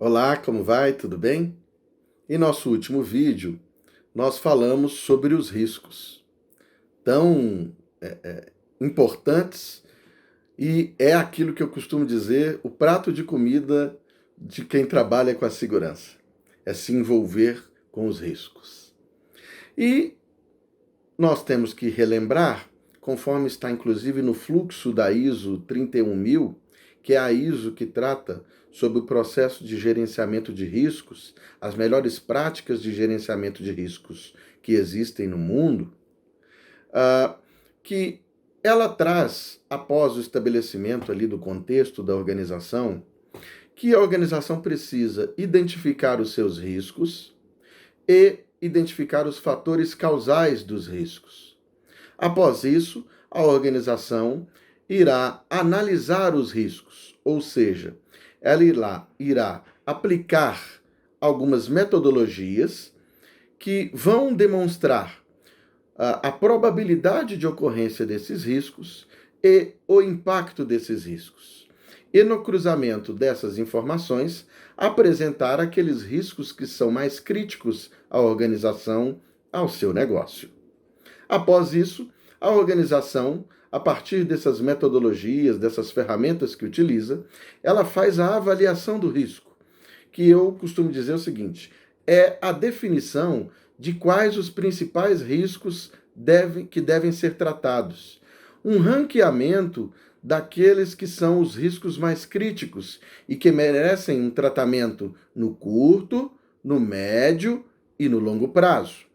Olá, como vai? Tudo bem? Em nosso último vídeo, nós falamos sobre os riscos, tão importantes, e é aquilo que eu costumo dizer, o prato de comida de quem trabalha com a segurança, é se envolver com os riscos. E nós temos que relembrar, conforme está inclusive no fluxo da ISO 31000, que é a ISO que trata sobre o processo de gerenciamento de riscos, as melhores práticas de gerenciamento de riscos que existem no mundo, que ela traz, após o estabelecimento ali do contexto da organização, que a organização precisa identificar os seus riscos e identificar os fatores causais dos riscos. Após isso, a organização irá analisar os riscos, ou seja, ela irá aplicar algumas metodologias que vão demonstrar a probabilidade de ocorrência desses riscos e o impacto desses riscos. E no cruzamento dessas informações, apresentar aqueles riscos que são mais críticos à organização, ao seu negócio. Após isso, a organização, a partir dessas metodologias, dessas ferramentas que utiliza, ela faz a avaliação do risco, que eu costumo dizer o seguinte: é a definição de quais os principais riscos que devem ser tratados. Um ranqueamento daqueles que são os riscos mais críticos e que merecem um tratamento no curto, no médio e no longo prazo.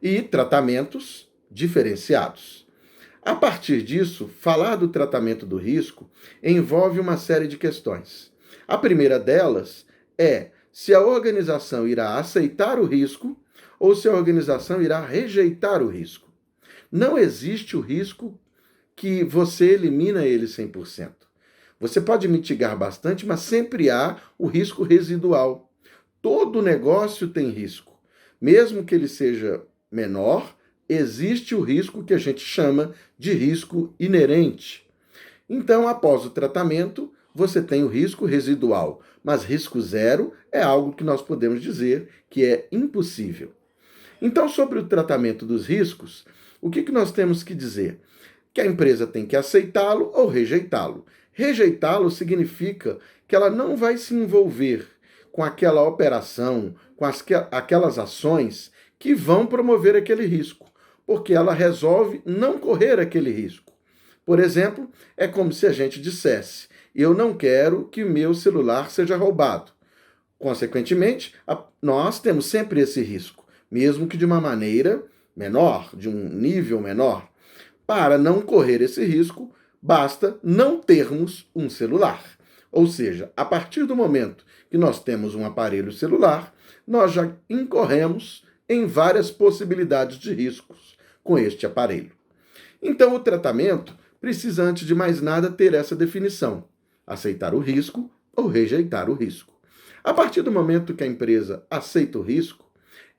E tratamentos diferenciados. A partir disso, falar do tratamento do risco envolve uma série de questões. A primeira delas é se a organização irá aceitar o risco ou se a organização irá rejeitar o risco. Não existe o risco que você elimina ele 100%. Você pode mitigar bastante, mas sempre há o risco residual. Todo negócio tem risco. Mesmo que ele seja menor, existe o risco que a gente chama de risco inerente. Então, após o tratamento, você tem o risco residual, mas risco zero é algo que nós podemos dizer que é impossível. Então, sobre o tratamento dos riscos, o que nós temos que dizer? Que a empresa tem que aceitá-lo ou rejeitá-lo. Rejeitá-lo significa que ela não vai se envolver com aquela operação, com aquelas ações que vão promover aquele risco, porque ela resolve não correr aquele risco. Por exemplo, é como se a gente dissesse: eu não quero que o meu celular seja roubado. Consequentemente, nós temos sempre esse risco, mesmo que de uma maneira menor, de um nível menor. Para não correr esse risco, basta não termos um celular. Ou seja, a partir do momento que nós temos um aparelho celular, nós já incorremos em várias possibilidades de riscos com este aparelho. Então, o tratamento precisa, antes de mais nada, ter essa definição: aceitar o risco ou rejeitar o risco. A partir do momento que a empresa aceita o risco,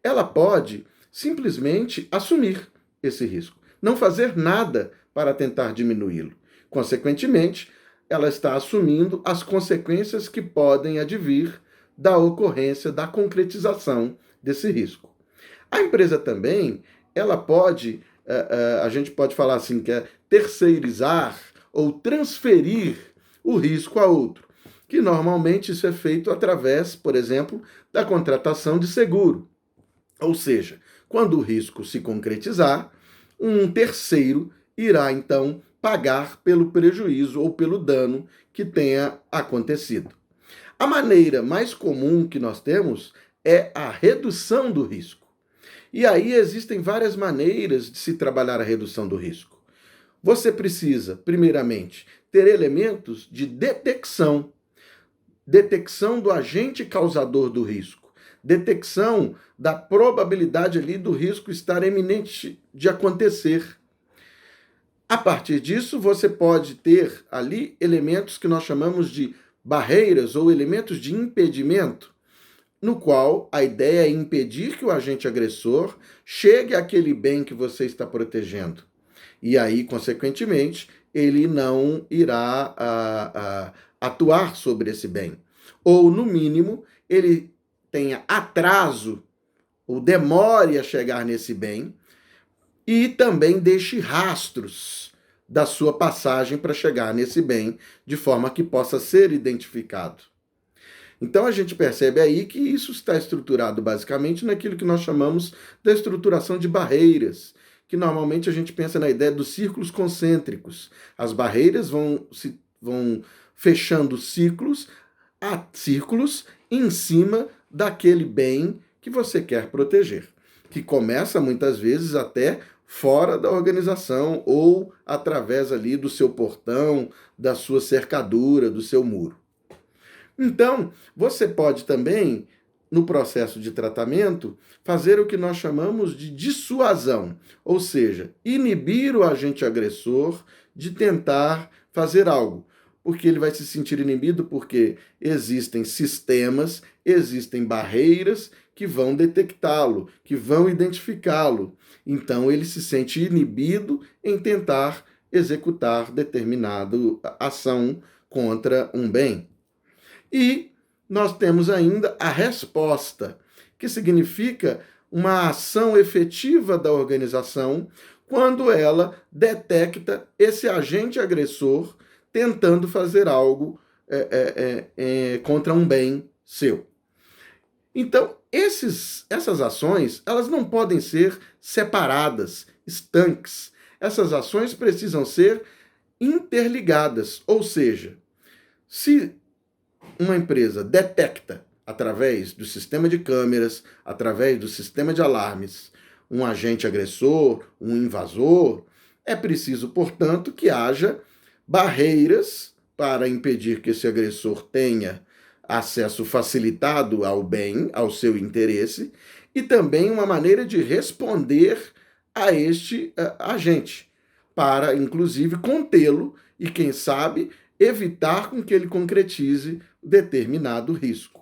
ela pode simplesmente assumir esse risco, não fazer nada para tentar diminuí-lo. Consequentemente, ela está assumindo as consequências que podem advir da ocorrência, da concretização desse risco. A empresa também, ela pode, a gente pode falar assim, que é terceirizar ou transferir o risco a outro, que normalmente isso é feito através, por exemplo, da contratação de seguro. Ou seja, quando o risco se concretizar, um terceiro irá então pagar pelo prejuízo ou pelo dano que tenha acontecido. A maneira mais comum que nós temos é a redução do risco. E aí existem várias maneiras de se trabalhar a redução do risco. Você precisa, primeiramente, ter elementos de detecção do agente causador do risco, detecção da probabilidade ali do risco estar eminente de acontecer. A partir disso, você pode ter ali elementos que nós chamamos de barreiras ou elementos de impedimento, no qual a ideia é impedir que o agente agressor chegue àquele bem que você está protegendo. E aí, consequentemente, ele não irá atuar sobre esse bem. ou, no mínimo, ele tenha atraso ou demore a chegar nesse bem e também deixe rastros da sua passagem para chegar nesse bem, de forma que possa ser identificado. Então a gente percebe aí que isso está estruturado basicamente naquilo que nós chamamos da estruturação de barreiras, que normalmente a gente pensa na ideia dos círculos concêntricos. As barreiras vão fechando círculos em cima daquele bem que você quer proteger, que começa muitas vezes até fora da organização ou através ali do seu portão, da sua cercadura, do seu muro. Então, você pode também, no processo de tratamento, fazer o que nós chamamos de dissuasão, ou seja, inibir o agente agressor de tentar fazer algo, porque ele vai se sentir inibido porque existem sistemas, existem barreiras que vão detectá-lo, que vão identificá-lo. Então ele se sente inibido em tentar executar determinada ação contra um bem. E nós temos ainda a resposta, que significa uma ação efetiva da organização quando ela detecta esse agente agressor tentando fazer algo contra um bem seu. Então, essas ações, elas não podem ser separadas, estanques. Essas ações precisam ser interligadas, ou seja, se uma empresa detecta, através do sistema de câmeras, através do sistema de alarmes, um agente agressor, um invasor, é preciso, portanto, que haja barreiras para impedir que esse agressor tenha acesso facilitado ao bem, ao seu interesse, e também uma maneira de responder a este agente, para, inclusive, contê-lo e, quem sabe, evitar com que ele concretize determinado risco.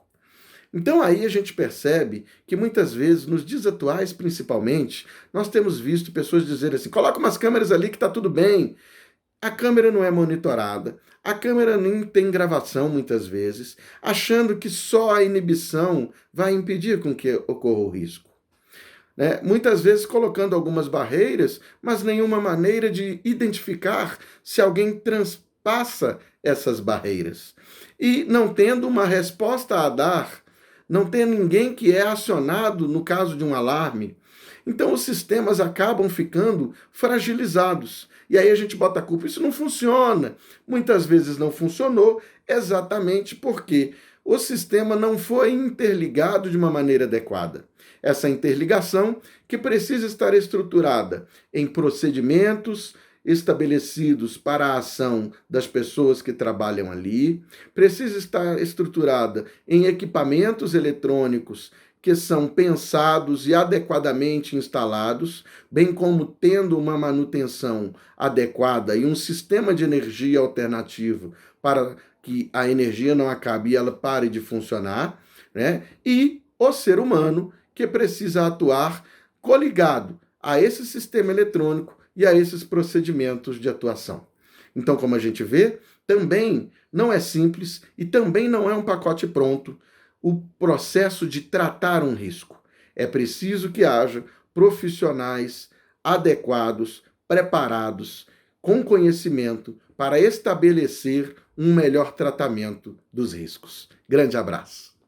Então aí a gente percebe que muitas vezes, nos dias atuais principalmente, nós temos visto pessoas dizerem assim, coloca umas câmeras ali que está tudo bem. A câmera não é monitorada, a câmera nem tem gravação muitas vezes, achando que só a inibição vai impedir com que ocorra o risco. Muitas vezes colocando algumas barreiras, mas nenhuma maneira de identificar se alguém transpassa essas barreiras. E não tendo uma resposta a dar, não tem ninguém que é acionado no caso de um alarme. Então os sistemas acabam ficando fragilizados. E aí a gente bota a culpa, isso não funciona. Muitas vezes não funcionou exatamente porque o sistema não foi interligado de uma maneira adequada. Essa interligação que precisa estar estruturada em procedimentos estabelecidos para a ação das pessoas que trabalham ali, precisa estar estruturada em equipamentos eletrônicos que são pensados e adequadamente instalados, bem como tendo uma manutenção adequada e um sistema de energia alternativo para que a energia não acabe e ela pare de funcionar, E o ser humano que precisa atuar coligado a esse sistema eletrônico e a esses procedimentos de atuação. Então, como a gente vê, também não é simples e também não é um pacote pronto o processo de tratar um risco. É preciso que haja profissionais adequados, preparados, com conhecimento para estabelecer um melhor tratamento dos riscos. Grande abraço.